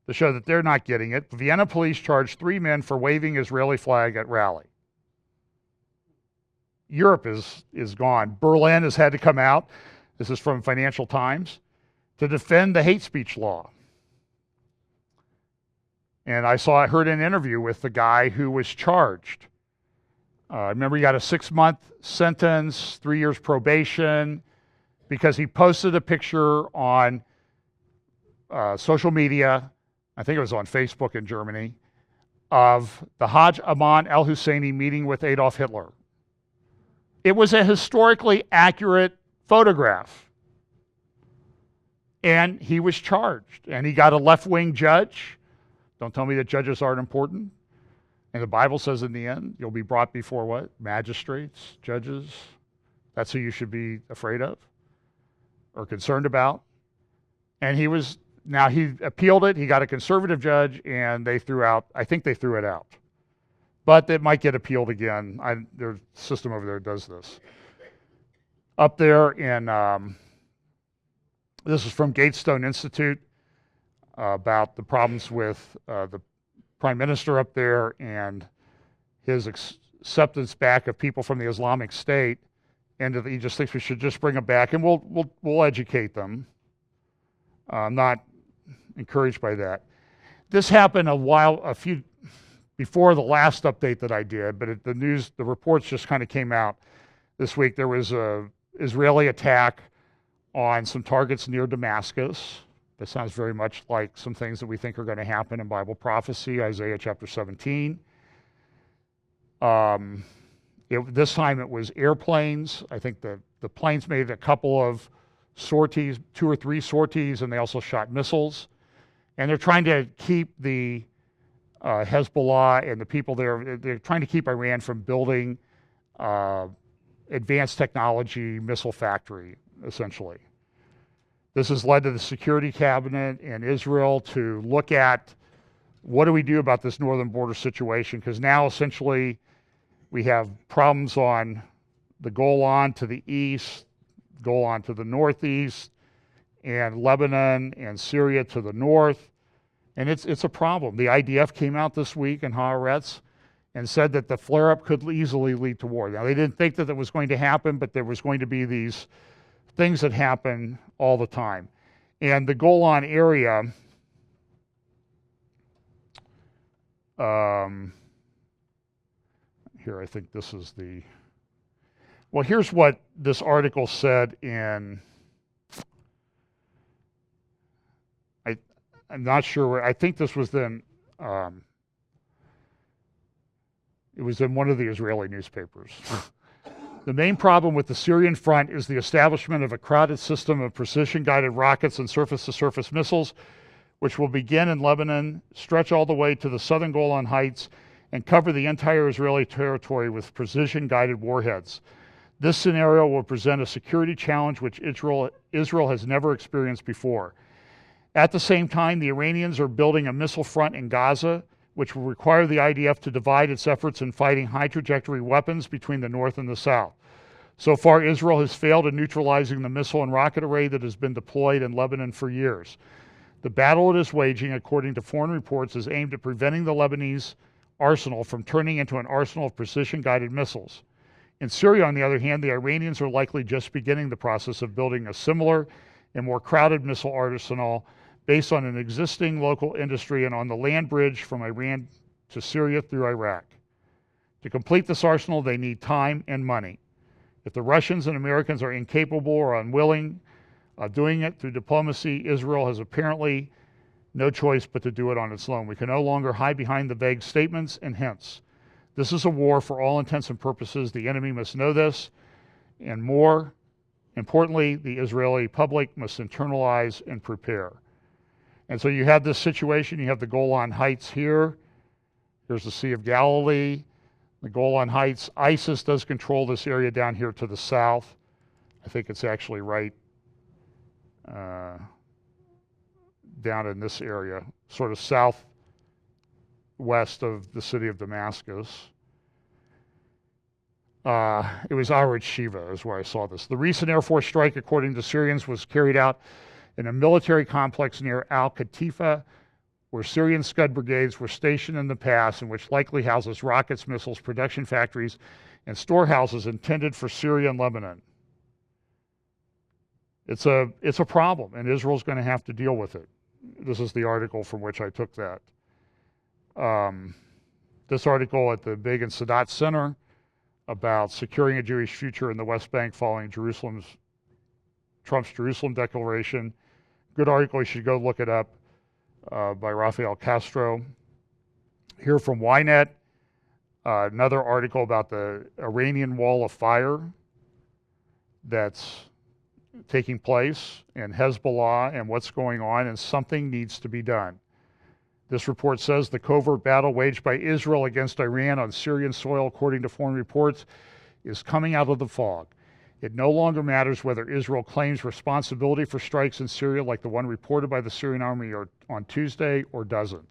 to show that they're not getting it, Vienna police charged 3 men for waving Israeli flag at rally. Europe is gone. Berlin has had to come out, this is from Financial Times, to defend the hate speech law. And I heard an interview with the guy who was charged. Remember, he got a 6-month sentence, 3 years probation, because he posted a picture on social media, I think it was on Facebook in Germany, of the Hajj Aman al-Husseini meeting with Adolf Hitler. It was a historically accurate photograph. And he was charged. And he got a left-wing judge. Don't tell me that judges aren't important. And the Bible says in the end, you'll be brought before what? Magistrates, judges. That's who you should be afraid of. or concerned about. And he appealed it. He got a conservative judge, and I think they threw it out. But it might get appealed again. Their system over there does this. Up there this is from Gatestone Institute about the problems with the prime minister up there and his acceptance back of people from the Islamic State. And he just thinks we should just bring them back, and we'll educate them. I'm not encouraged by that. This happened before the last update that I did, but the reports just kind of came out this week. There was a Israeli attack on some targets near Damascus. That sounds very much like some things that we think are going to happen in Bible prophecy, Isaiah chapter 17. This time it was airplanes. I think the planes made a couple of sorties, 2 or 3 sorties, and they also shot missiles. And they're trying to keep the Hezbollah and the people there, they're trying to keep Iran from building advanced technology missile factory, essentially. This has led to the Security Cabinet in Israel to look at what do we do about this northern border situation, because now essentially we have problems on the Golan to the east, Golan to the northeast, and Lebanon and Syria to the north. And it's a problem. The IDF came out this week in Haaretz and said that the flare-up could easily lead to war. Now, they didn't think that was going to happen, but there was going to be these things that happen all the time. And the Golan area, here, I think this is well, here's what this article said I'm not sure I think this was then, it was in one of the Israeli newspapers. The main problem with the Syrian front is the establishment of a crowded system of precision-guided rockets and surface-to-surface missiles, which will begin in Lebanon, stretch all the way to the southern Golan Heights, and cover the entire Israeli territory with precision-guided warheads. This scenario will present a security challenge which Israel has never experienced before. At the same time, the Iranians are building a missile front in Gaza, which will require the IDF to divide its efforts in fighting high-trajectory weapons between the north and the south. So far, Israel has failed in neutralizing the missile and rocket array that has been deployed in Lebanon for years. The battle it is waging, according to foreign reports, is aimed at preventing the Lebanese arsenal from turning into an arsenal of precision-guided missiles. In Syria, on the other hand, the Iranians are likely just beginning the process of building a similar and more crowded missile arsenal based on an existing local industry and on the land bridge from Iran to Syria through Iraq. To complete this arsenal, they need time and money. If the Russians and Americans are incapable or unwilling of doing it through diplomacy, Israel has apparently no choice but to do it on its own. We can no longer hide behind the vague statements and hints. This is a war for all intents and purposes. The enemy must know this, and more importantly, the Israeli public must internalize and prepare. And so you have this situation. You have the Golan Heights here. There's the Sea of Galilee. The Golan Heights. ISIS does control this area down here to the south. I think it's actually right down in this area, sort of southwest of the city of Damascus. It was Arid Shiva is where I saw this. The recent Air Force strike, according to Syrians, was carried out in a military complex near Al-Katifa, where Syrian Scud brigades were stationed in the past, and which likely houses rockets, missiles, production factories, and storehouses intended for Syria and Lebanon. It's a problem, and Israel's going to have to deal with it. This is the article from which I took that. This article at the Begin Sadat Center about securing a Jewish future in the West Bank following Trump's Jerusalem declaration. Good article, you should go look it up, by Rafael Castro. Here from Ynet, another article about the Iranian wall of fire that's taking place in Hezbollah and what's going on, and something needs to be done. This report says the covert battle waged by Israel against Iran on Syrian soil, according to foreign reports, is coming out of the fog. It no longer matters whether Israel claims responsibility for strikes in Syria like the one reported by the Syrian army on Tuesday or doesn't.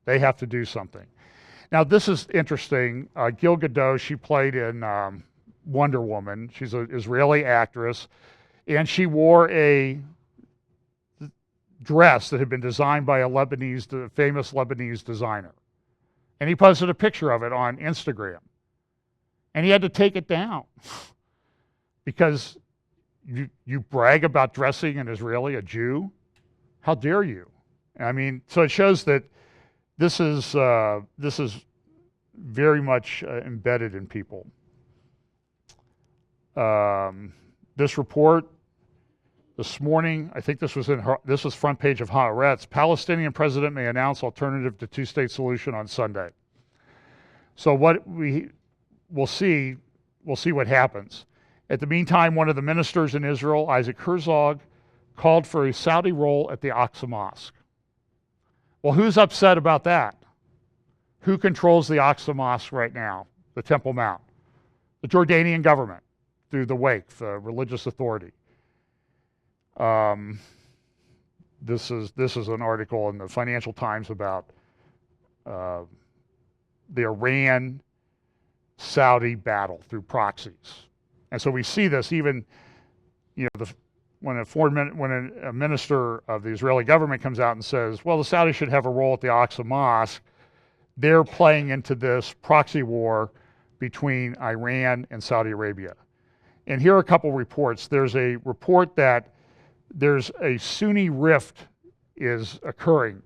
They have to do something. Now, this is interesting. Gal Gadot, she played in Wonder Woman. She's an Israeli actress, and she wore a dress that had been designed by the famous Lebanese designer. And he posted a picture of it on Instagram. And he had to take it down because you brag about dressing an Israeli, a Jew? How dare you? I mean, so it shows that this is very much embedded in people. This report this morning, I think this was front page of Haaretz. Palestinian president may announce alternative to two-state solution on Sunday. So what we'll see what happens. At the meantime, one of the ministers in Israel, Isaac Herzog, called for a Saudi role at the Aqsa Mosque. Well, who's upset about that? Who controls the Aqsa Mosque right now, the Temple Mount? The Jordanian government, through the Waqf, the religious authority. This is an article in the Financial Times about the Iran-Saudi battle through proxies. And so we see this even, when a minister of the Israeli government comes out and says, well, the Saudis should have a role at the Aqsa Mosque, they're playing into this proxy war between Iran and Saudi Arabia. And here are a couple reports. There's a report that there's a Sunni rift is occurring.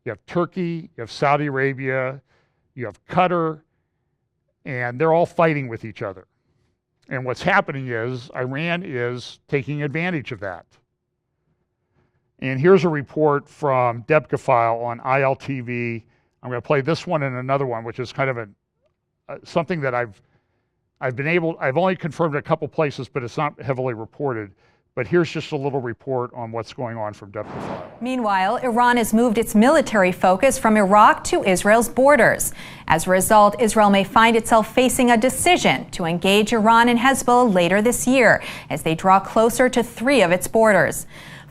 You have Turkey, you have Saudi Arabia, you have Qatar, and they're all fighting with each other. And what's happening is Iran is taking advantage of that. And here's a report from Deb Kafile on ILTV. I'm going to play this one and another one, which is kind of something that I've only confirmed a couple places, but it's not heavily reported. But here's just a little report on what's going on from Deb Kafile. Meanwhile, Iran has moved its military focus from Iraq to Israel's borders. As a result, Israel may find itself facing a decision to engage Iran and Hezbollah later this year as they draw closer to 3 of its borders.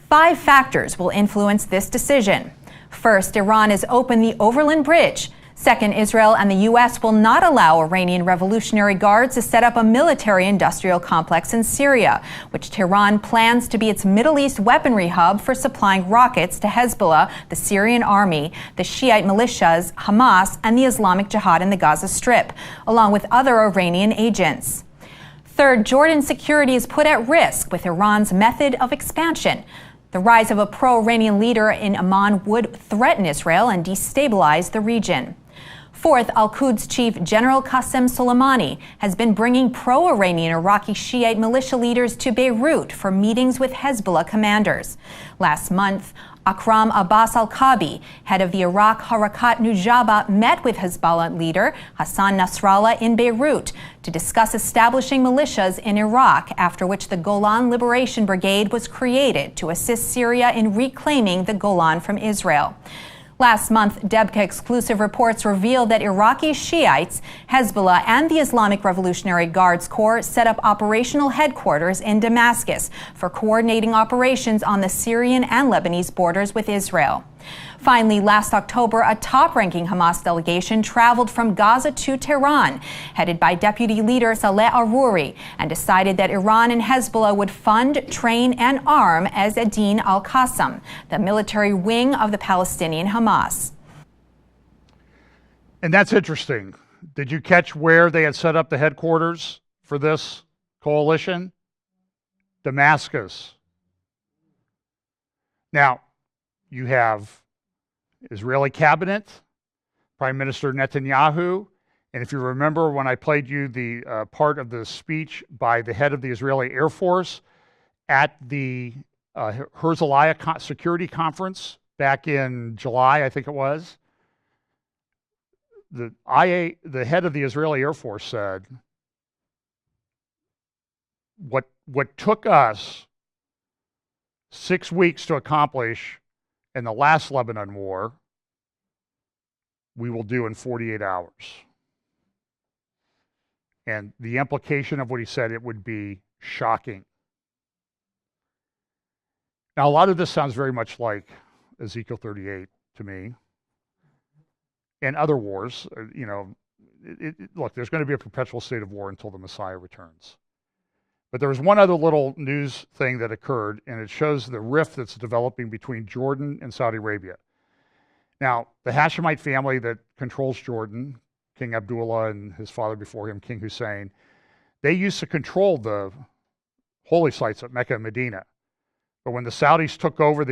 5 factors will influence this decision. First, Iran has opened the Overland Bridge. Second, Israel and the U.S. will not allow Iranian Revolutionary Guards to set up a military-industrial complex in Syria, which Tehran plans to be its Middle East weaponry hub for supplying rockets to Hezbollah, the Syrian army, the Shiite militias, Hamas, and the Islamic Jihad in the Gaza Strip, along with other Iranian agents. Third, Jordan's security is put at risk with Iran's method of expansion. The rise of a pro-Iranian leader in Amman would threaten Israel and destabilize the region. Fourth, Al-Quds chief General Qasem Soleimani has been bringing pro-Iranian Iraqi Shiite militia leaders to Beirut for meetings with Hezbollah commanders. Last month, Akram Abbas al-Kabi, head of the Iraq Harakat Nujaba, met with Hezbollah leader Hassan Nasrallah in Beirut to discuss establishing militias in Iraq, after which the Golan Liberation Brigade was created to assist Syria in reclaiming the Golan from Israel. Last month, Debka exclusive reports revealed that Iraqi Shiites, Hezbollah, and the Islamic Revolutionary Guards Corps set up operational headquarters in Damascus for coordinating operations on the Syrian and Lebanese borders with Israel. Finally, last October, a top-ranking Hamas delegation traveled from Gaza to Tehran, headed by Deputy Leader Saleh Aruri, and decided that Iran and Hezbollah would fund, train, and arm Ezzedine al-Qassam, the military wing of the Palestinian Hamas. And that's interesting. Did you catch where they had set up the headquarters for this coalition? Damascus. Now, you have Israeli cabinet, Prime Minister Netanyahu, and if you remember when I played you the part of the speech by the head of the Israeli Air Force at the Herzliya Security Conference back in July, I think it was, the head of the Israeli Air Force said, what took us 6 weeks to accomplish in the last Lebanon war, we will do in 48 hours. And the implication of what he said, it would be shocking. Now, a lot of this sounds very much like Ezekiel 38 to me and other wars. Look, there's going to be a perpetual state of war until the Messiah returns. But there was one other little news thing that occurred, and it shows the rift that's developing between Jordan and Saudi Arabia. Now, the Hashemite family that controls Jordan, King Abdullah and his father before him, King Hussein, they used to control the holy sites at Mecca and Medina. But when the Saudis took over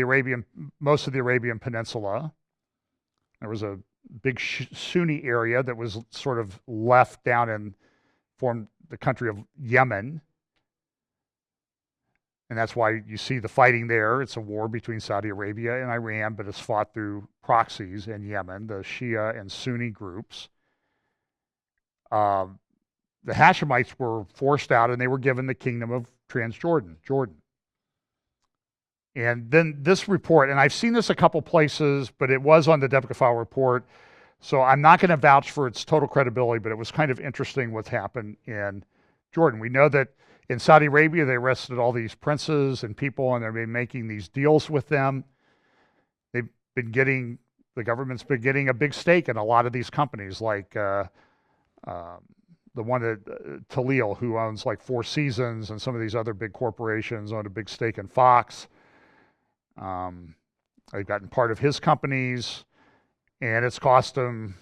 most of the Arabian Peninsula, there was a big Sunni area that was sort of left down and formed the country of Yemen. And that's why you see the fighting there. It's a war between Saudi Arabia and Iran, but it's fought through proxies in Yemen, the Shia and Sunni groups. The Hashemites were forced out, and they were given the kingdom of Transjordan, Jordan. And then this report, and I've seen this a couple places, but it was on the Debka File report, so I'm not going to vouch for its total credibility, but it was kind of interesting what's happened in Jordan. We know that in Saudi Arabia, they arrested all these princes and people, and they've been making these deals with them. The government's been getting a big stake in a lot of these companies, like the one at Talil, who owns like Four Seasons, and some of these other big corporations own a big stake in Fox. They've gotten part of his companies, and it's cost them,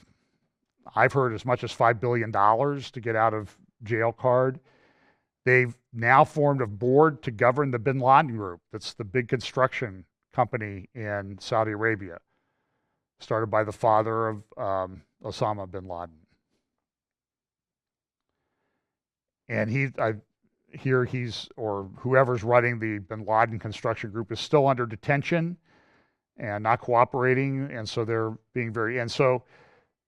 I've heard, as much as $5 billion to get out of jail card. They've now formed a board to govern the Bin Laden Group. That's the big construction company in Saudi Arabia, started by the father of Osama bin Laden. And whoever's running the Bin Laden construction group is still under detention and not cooperating, and so they're being so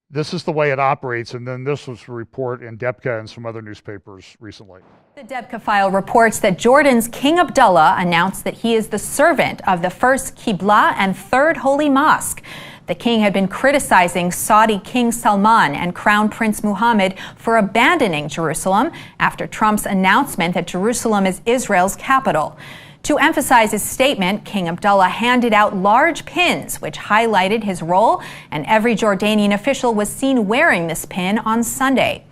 this is the way it operates, and then this was a report in Debka and some other newspapers recently. The Debka File reports that Jordan's King Abdullah announced that he is the servant of the first Qibla and third Holy Mosque. The king had been criticizing Saudi King Salman and Crown Prince Mohammed for abandoning Jerusalem after Trump's announcement that Jerusalem is Israel's capital. To emphasize his statement, King Abdullah handed out large pins, which highlighted his role, and every Jordanian official was seen wearing this pin on Sunday.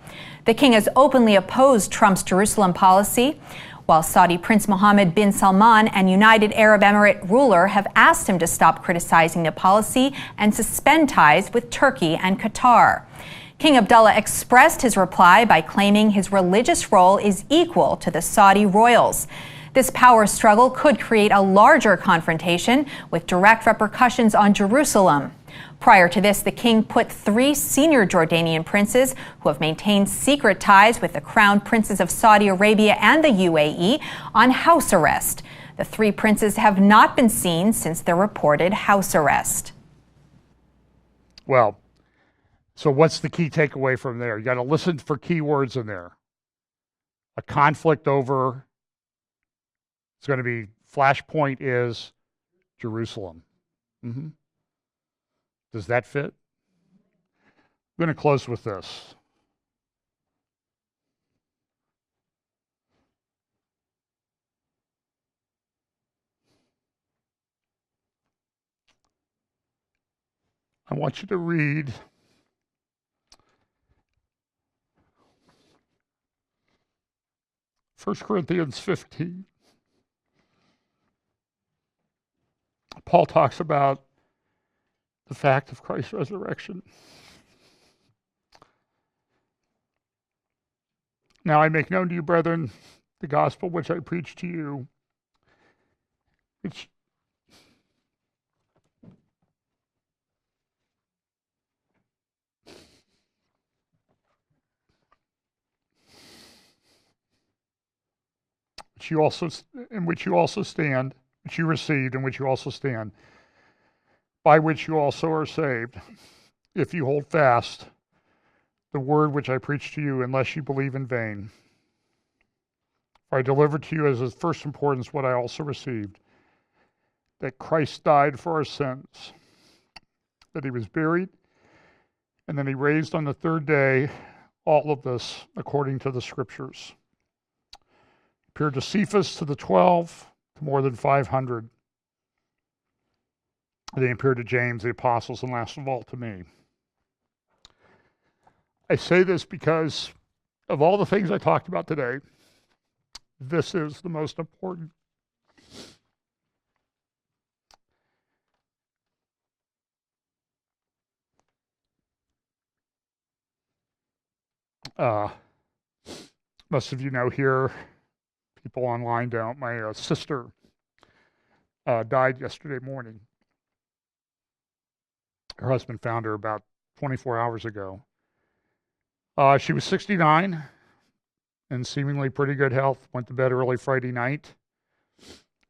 The king has openly opposed Trump's Jerusalem policy, while Saudi Prince Mohammed bin Salman and United Arab Emirate ruler have asked him to stop criticizing the policy and suspend ties with Turkey and Qatar. King Abdullah expressed his reply by claiming his religious role is equal to the Saudi royals. This power struggle could create a larger confrontation with direct repercussions on Jerusalem. Prior to this, the king put 3 senior Jordanian princes who have maintained secret ties with the crown princes of Saudi Arabia and the UAE on house arrest. The 3 princes have not been seen since their reported house arrest. Well, so what's the key takeaway from there? You got to listen for key words in there. A conflict over, it's going to be, flashpoint is Jerusalem. Mm-hmm. Does that fit? I'm going to close with this. I want you to read First Corinthians 15. Paul talks about the fact of Christ's resurrection. Now I make known to you, brethren, the gospel which I preached to you, which you also stand, which you received, in which you also stand, by which you also are saved, if you hold fast the word which I preached to you, unless you believe in vain. For I delivered to you as of first importance what I also received, that Christ died for our sins, that he was buried, and then he raised on the third day, all of this according to the scriptures, Appeared to Cephas, to the 12, to more than 500. They appeared to James, the apostles, and last of all to me. I say this because of all the things I talked about today, this is the most important. Most of you know here, people online don't. My sister died yesterday morning. Her husband found her about 24 hours ago. She was 69 and seemingly pretty good health. Went to bed early Friday night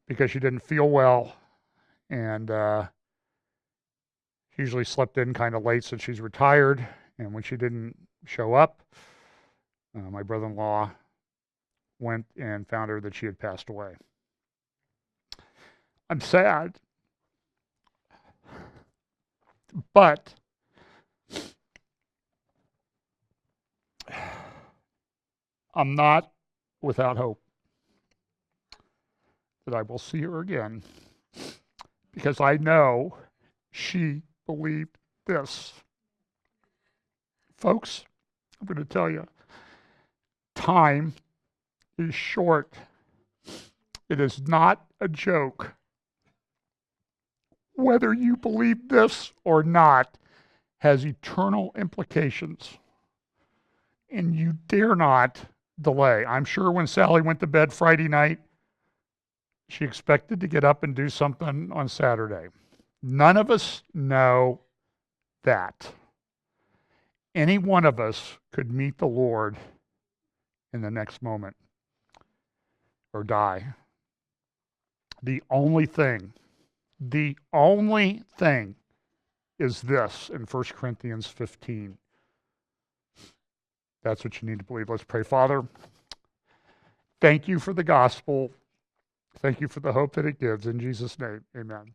because she didn't feel well, and she usually slept in kind of late since she's retired. And when she didn't show up, my brother-in-law went and found her that she had passed away. I'm sad, but I'm not without hope that I will see her again, because I know she believed this. Folks, I'm going to tell you, time is short. It is not a joke. Whether you believe this or not has eternal implications, and you dare not delay. I'm sure when Sally went to bed Friday night, she expected to get up and do something on Saturday. None of us know that. Any one of us could meet the Lord in the next moment or die. The only thing is this in 1 Corinthians 15. That's what you need to believe. Let's pray. Father, thank you for the gospel. Thank you for the hope that it gives. In Jesus' name, amen.